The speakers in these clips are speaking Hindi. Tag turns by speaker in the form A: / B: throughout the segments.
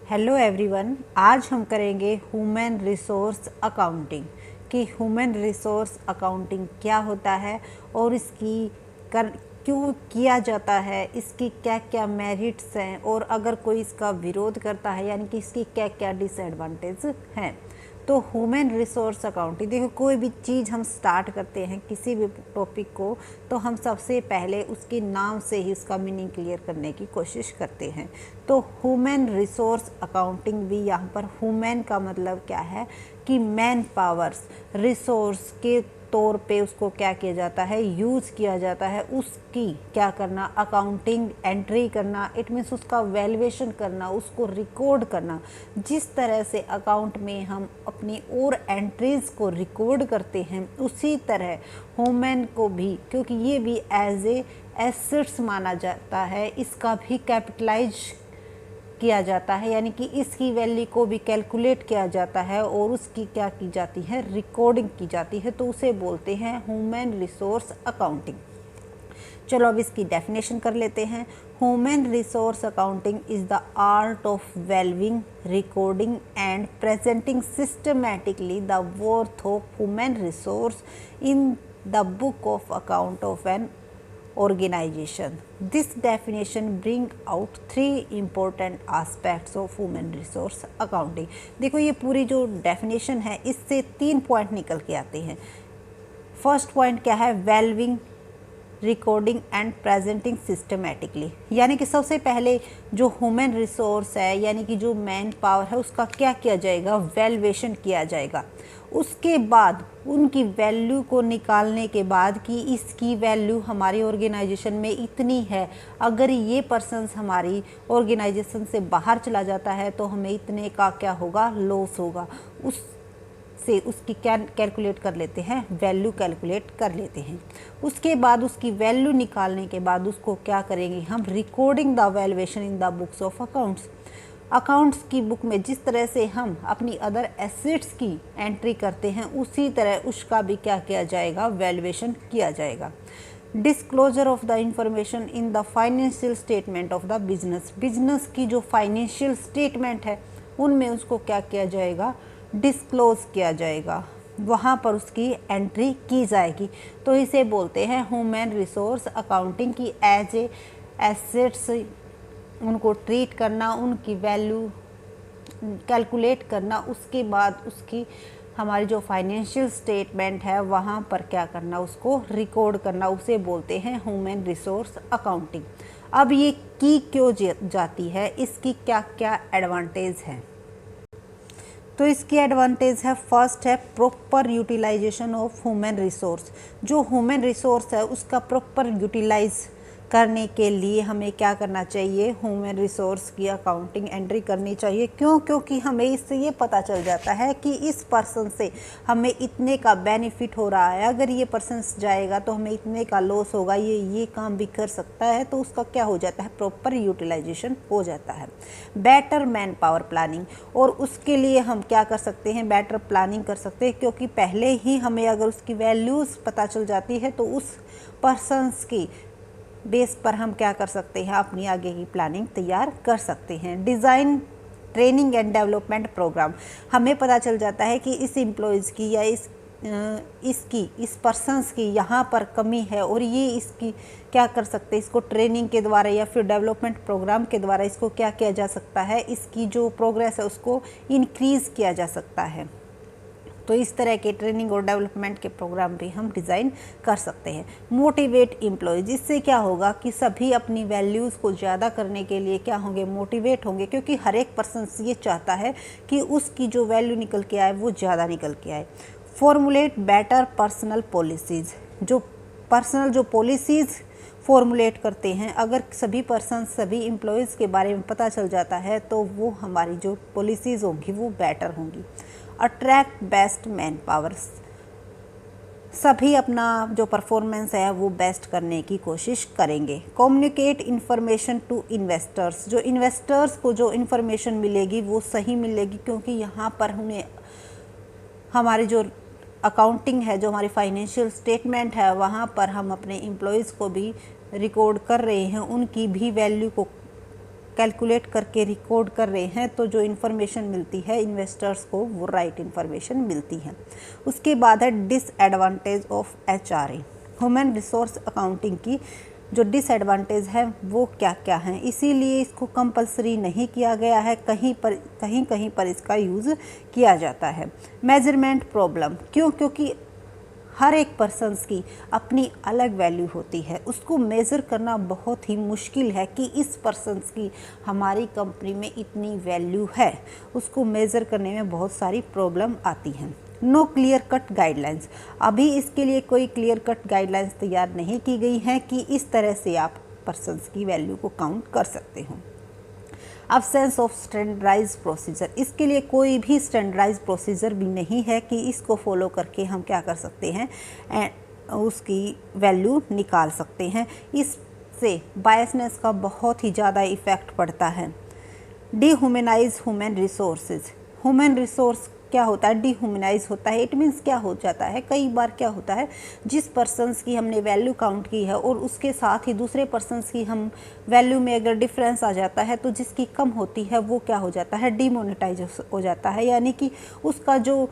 A: हेलो एवरीवन, आज हम करेंगे ह्यूमन रिसोर्स अकाउंटिंग कि ह्यूमन रिसोर्स अकाउंटिंग क्या होता है और इसकी कर क्यों किया जाता है, इसकी क्या क्या मेरिट्स हैं और अगर कोई इसका विरोध करता है यानी कि इसकी क्या क्या डिसएडवांटेज हैं। तो ह्यूमन रिसोर्स अकाउंटिंग, देखो कोई भी चीज़ हम स्टार्ट करते हैं किसी भी टॉपिक को तो हम सबसे पहले उसके नाम से ही उसका मीनिंग क्लियर करने की कोशिश करते हैं। तो ह्यूमन रिसोर्स अकाउंटिंग भी यहाँ पर ह्यूमन का मतलब क्या है कि मैन पावर्स रिसोर्स के तौर पे उसको क्या किया जाता है, यूज़ किया जाता है, उसकी क्या करना, अकाउंटिंग एंट्री करना, इट मीन्स उसका वैल्यूएशन करना, उसको रिकॉर्ड करना। जिस तरह से अकाउंट में हम अपनी और एंट्रीज को रिकॉर्ड करते हैं उसी तरह ह्यूमन को भी, क्योंकि ये भी एज ए एसेट्स माना जाता है, इसका भी कैपिटलाइज किया जाता है यानी कि इसकी वैल्यू को भी कैलकुलेट किया जाता है और उसकी क्या की जाती है, रिकॉर्डिंग की जाती है। तो उसे बोलते हैं ह्यूमन रिसोर्स अकाउंटिंग। चलो अब इसकी डेफिनेशन कर लेते हैं। Human resource accounting is the art of valuing, recording and presenting systematically the worth of human resource in the book of account of an organization. This definition bring out three important aspects of human resource accounting. देखो ये पूरी जो डेफिनेशन है इससे 3 पॉइंट निकल के आते हैं। फर्स्ट पॉइंट क्या है, valuing, recording and presenting systematically, यानी कि सबसे पहले जो ह्यूमन रिसोर्स है यानी कि जो मैन पावर है उसका क्या किया जाएगा, वैल्यूएशन किया जाएगा। उसके बाद उनकी वैल्यू को निकालने के बाद कि इसकी वैल्यू हमारी ऑर्गेनाइजेशन में इतनी है, अगर ये पर्सन्स हमारी ऑर्गेनाइजेशन से बाहर चला जाता है तो हमें इतने का क्या होगा, लॉस होगा। उस से उसकी क्या कैलकुलेट कर लेते हैं, वैल्यू कैलकुलेट कर लेते हैं। उसके बाद उसकी वैल्यू निकालने के बाद उसको क्या करेंगे हम, recording the valuation in the books of accounts. Accounts की बुक में जिस तरह से हम अपनी अदर एसेट्स की एंट्री करते हैं उसी तरह उसका भी क्या किया जाएगा, वैल्यूएशन किया जाएगा। Disclosure of the information in the financial statement of the business, business की जो फाइनेंशियल स्टेटमेंट है उनमें उसको क्या किया जाएगा, डिस्क्लोज किया जाएगा, वहाँ पर उसकी एंट्री की जाएगी। तो इसे बोलते हैं ह्यूमन रिसोर्स अकाउंटिंग की एज ए एसेट्स उनको ट्रीट करना, उनकी वैल्यू कैलकुलेट करना, उसके बाद उसकी हमारी जो फाइनेंशियल स्टेटमेंट है वहाँ पर क्या करना, उसको रिकॉर्ड करना, उसे बोलते हैं ह्यूमन रिसोर्स अकाउंटिंग। अब ये की क्यों जाती है, इसकी क्या क्या एडवांटेज है। तो इसकी एडवांटेज है, फर्स्ट है proper utilisation of human resource. जो ह्यूमन रिसोर्स है उसका प्रॉपर यूटिलाइज करने के लिए हमें क्या करना चाहिए, ह्यूमन रिसोर्स की अकाउंटिंग एंट्री करनी चाहिए। क्यों? क्योंकि हमें इससे ये पता चल जाता है कि इस पर्सन से हमें इतने का बेनिफिट हो रहा है, अगर ये पर्सन जाएगा तो हमें इतने का लॉस होगा, ये काम भी कर सकता है, तो उसका क्या हो जाता है, प्रॉपर यूटिलाइजेशन हो जाता है। बेटर मैन पावर प्लानिंग, और उसके लिए हम क्या कर सकते हैं, बेटर प्लानिंग कर सकते हैं, क्योंकि पहले ही हमें अगर उसकी वैल्यूज़ पता चल जाती है तो उस पर्सनस की बेस पर हम क्या कर सकते हैं, अपनी आगे की प्लानिंग तैयार कर सकते हैं। Design, training and development programme, हमें पता चल जाता है कि इस एम्प्लॉयज़ की या इस पर्सनस की यहाँ पर कमी है और ये इसकी क्या कर सकते हैं, इसको ट्रेनिंग के द्वारा या फिर डेवलपमेंट प्रोग्राम के द्वारा इसको क्या किया जा सकता है, इसकी जो प्रोग्रेस है उसको इंक्रीज़ किया जा सकता है। तो इस तरह के ट्रेनिंग और डेवलपमेंट के प्रोग्राम भी हम डिज़ाइन कर सकते हैं। मोटिवेट एम्प्लॉयज़, इससे क्या होगा कि सभी अपनी वैल्यूज़ को ज़्यादा करने के लिए क्या होंगे, मोटिवेट होंगे, क्योंकि हर एक पर्सन ये चाहता है कि उसकी जो वैल्यू निकल के आए वो ज़्यादा निकल के आए। फॉर्मुलेट बेटर पर्सनल पॉलिसीज़, जो पॉलिसीज़ फॉर्मुलेट करते हैं, अगर सभी पर्सन सभी एम्प्लॉयज़ के बारे में पता चल जाता है तो वो हमारी जो पॉलिसीज़ होंगी वो बेटर होंगी। अट्रैक्ट बेस्ट मैन पावर्स, सभी अपना जो परफॉर्मेंस है वो बेस्ट करने की कोशिश करेंगे। कम्युनिकेट इन्फॉर्मेशन टू इन्वेस्टर्स, जो इन्वेस्टर्स को जो इन्फॉर्मेशन मिलेगी वो सही मिलेगी, क्योंकि यहाँ पर उन्हें हमारी जो अकाउंटिंग है, जो हमारी फाइनेंशियल स्टेटमेंट है, वहाँ पर हम अपने एम्प्लॉयज़ को भी रिकॉर्ड कर रहे हैं, उनकी भी वैल्यू को कैलकुलेट करके रिकॉर्ड कर रहे हैं तो जो इन्फॉर्मेशन मिलती है इन्वेस्टर्स को वो राइट इन्फॉर्मेशन मिलती है। उसके बाद है disadvantage of HRA। Human resource accounting की जो डिसएडवांटेज है वो क्या क्या हैं, इसीलिए इसको कंपलसरी नहीं किया गया है, कहीं पर इसका यूज़ किया जाता है। मेजरमेंट प्रॉब्लम क्यों? क्योंकि हर एक पर्सन्स की अपनी अलग वैल्यू होती है, उसको मेज़र करना बहुत ही मुश्किल है कि इस पर्सन्स की हमारी कंपनी में इतनी वैल्यू है, उसको मेज़र करने में बहुत सारी प्रॉब्लम आती हैं। नो क्लियर कट गाइडलाइंस, अभी इसके लिए कोई क्लियर कट गाइडलाइंस तैयार नहीं की गई हैं कि इस तरह से आप पर्सन्स की वैल्यू को काउंट कर सकते हो। अब्सेंस ऑफ स्टैंडर्डाइज प्रोसीजर, इसके लिए कोई भी स्टैंडर्डाइज प्रोसीजर भी नहीं है कि इसको फॉलो करके हम क्या कर सकते हैं एंड उसकी वैल्यू निकाल सकते हैं। इससे बायसनेस का बहुत ही ज़्यादा इफ़ेक्ट पड़ता है। Dehumanise human resources, human resource क्या होता है? डीह्यूमनाइज होता है। इट मीन्स क्या हो जाता है, कई बार क्या होता है जिस पर्सन्स की हमने वैल्यू काउंट की है और उसके साथ ही दूसरे पर्सन्स की हम वैल्यू में अगर डिफरेंस आ जाता है तो जिसकी कम होती है वो क्या हो जाता है? डीमोनेटाइज हो जाता है, यानी कि उसका जो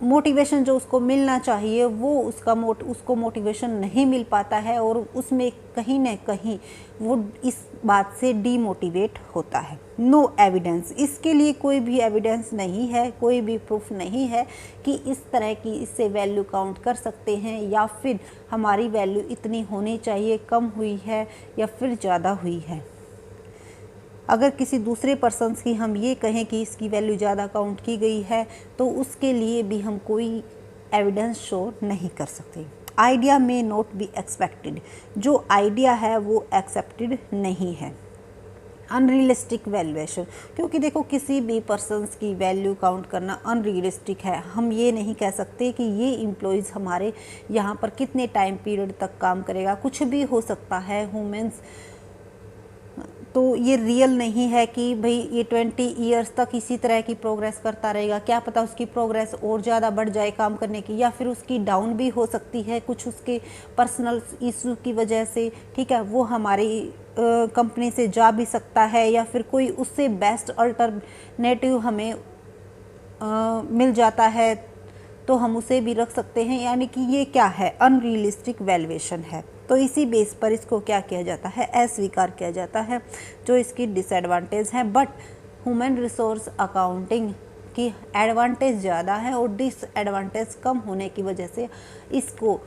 A: मोटिवेशन जो उसको मिलना चाहिए वो उसको मोटिवेशन नहीं मिल पाता है और उसमें कहीं न कहीं वो इस बात से डीमोटिवेट होता है। नो एविडेंस, इसके लिए कोई भी एविडेंस नहीं है, कोई भी प्रूफ नहीं है कि इस तरह की इससे वैल्यू काउंट कर सकते हैं या फिर हमारी वैल्यू इतनी होनी चाहिए, कम हुई है या फिर ज़्यादा हुई है। अगर किसी दूसरे पर्सन्स की हम ये कहें कि इसकी वैल्यू ज़्यादा काउंट की गई है तो उसके लिए भी हम कोई एविडेंस शो नहीं कर सकते। आइडिया में नॉट बी एक्सपेक्टेड, जो आइडिया है वो एक्सेप्टेड नहीं है। अनरियलिस्टिक वैल्यूएशन, क्योंकि देखो किसी भी पर्सन्स की वैल्यू काउंट करना अनरियलिस्टिक है। हम ये नहीं कह सकते कि ये एम्प्लॉयज़ हमारे यहाँ पर कितने टाइम पीरियड तक काम करेगा, कुछ भी हो सकता है। ह्यूमन्स तो ये रियल नहीं है कि भाई ये 20 ईयर्स तक इसी तरह की प्रोग्रेस करता रहेगा, क्या पता उसकी प्रोग्रेस और ज़्यादा बढ़ जाए काम करने की, या फिर उसकी डाउन भी हो सकती है कुछ उसके पर्सनल इशू की वजह से, ठीक है, वो हमारी कंपनी से जा भी सकता है या फिर कोई उससे बेस्ट अल्टरनेटिव हमें मिल जाता है तो हम उसे भी रख सकते हैं। यानी कि ये क्या है? अनरियलिस्टिक वैल्यूएशन है। तो इसी बेस पर इसको क्या किया जाता है? अस्वीकार किया जाता है, जो इसकी डिसएडवांटेज है। बट ह्यूमन रिसोर्स अकाउंटिंग की एडवांटेज ज़्यादा है और डिसएडवांटेज कम होने की वजह से इसको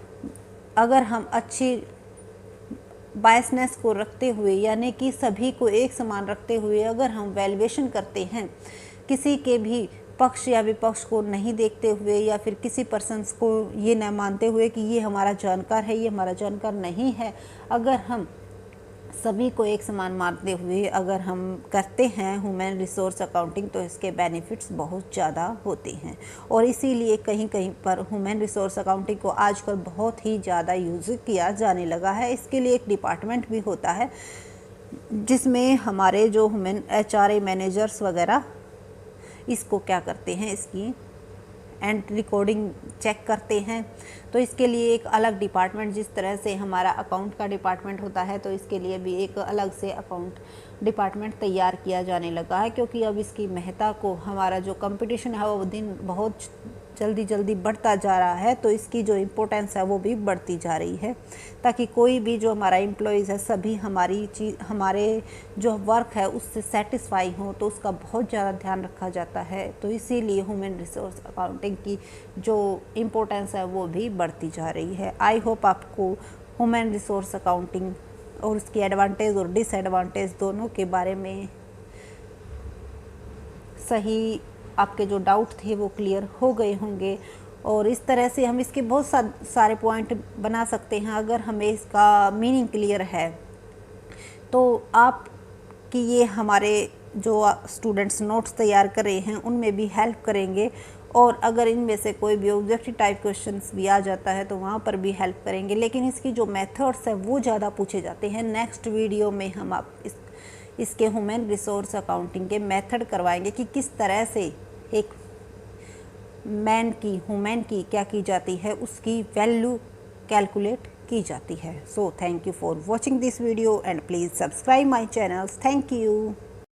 A: अगर हम अच्छी बायसनेस को रखते हुए, यानी कि सभी को एक समान रखते हुए अगर हम वैल्यूएशन करते हैं, किसी के भी पक्ष या विपक्ष को नहीं देखते हुए या फिर किसी पर्सन्स को ये न मानते हुए कि ये हमारा जानकार है, ये हमारा जानकार नहीं है, अगर हम सभी को एक समान मानते हुए अगर हम करते हैं ह्यूमन रिसोर्स अकाउंटिंग तो इसके बेनिफिट्स बहुत ज़्यादा होते हैं। और इसीलिए कहीं कहीं पर ह्यूमन रिसोर्स अकाउंटिंग को आजकल बहुत ही ज़्यादा यूज़ किया जाने लगा है। इसके लिए एक डिपार्टमेंट भी होता है जिसमें हमारे जो ह्यूमन HRA मैनेजर्स वगैरह इसको क्या करते हैं, इसकी एंड रिकॉर्डिंग चेक करते हैं। तो इसके लिए एक अलग डिपार्टमेंट, जिस तरह से हमारा अकाउंट का डिपार्टमेंट होता है तो इसके लिए भी एक अलग से अकाउंट डिपार्टमेंट तैयार किया जाने लगा है, क्योंकि अब इसकी महत्ता को, हमारा जो कंपटीशन है वो दिन बहुत जल्दी बढ़ता जा रहा है, तो इसकी जो इम्पोर्टेंस है वो भी बढ़ती जा रही है, ताकि कोई भी जो हमारा एम्प्लॉयज़ है सभी हमारे जो वर्क है उससे सेटिस्फाई हो, तो उसका बहुत ज़्यादा ध्यान रखा जाता है। तो इसीलिए ह्यूमन रिसोर्स अकाउंटिंग की जो इम्पोर्टेंस है वो भी बढ़ती जा रही है। आई होप आपको ह्यूमन रिसोर्स अकाउंटिंग और उसकी एडवांटेज और डिसएडवांटेज दोनों के बारे में सही आपके जो डाउट थे वो क्लियर हो गए होंगे। और इस तरह से हम इसके बहुत सारे पॉइंट बना सकते हैं। अगर हमें इसका मीनिंग क्लियर है तो आप कि ये हमारे जो स्टूडेंट्स नोट्स तैयार कर रहे हैं उनमें भी हेल्प करेंगे, और अगर इनमें से कोई भी ऑब्जेक्टिव टाइप क्वेश्चंस भी आ जाता है तो वहाँ पर भी हेल्प करेंगे। लेकिन इसकी जो मेथड्स है वो ज़्यादा पूछे जाते हैं। नेक्स्ट वीडियो में हम इसके ह्यूमन रिसोर्स अकाउंटिंग के मेथड करवाएंगे कि किस तरह से एक ह्यूमन की क्या की जाती है, उसकी वैल्यू कैलकुलेट की जाती है। So thank you for watching this video and please subscribe my channels. Thank you.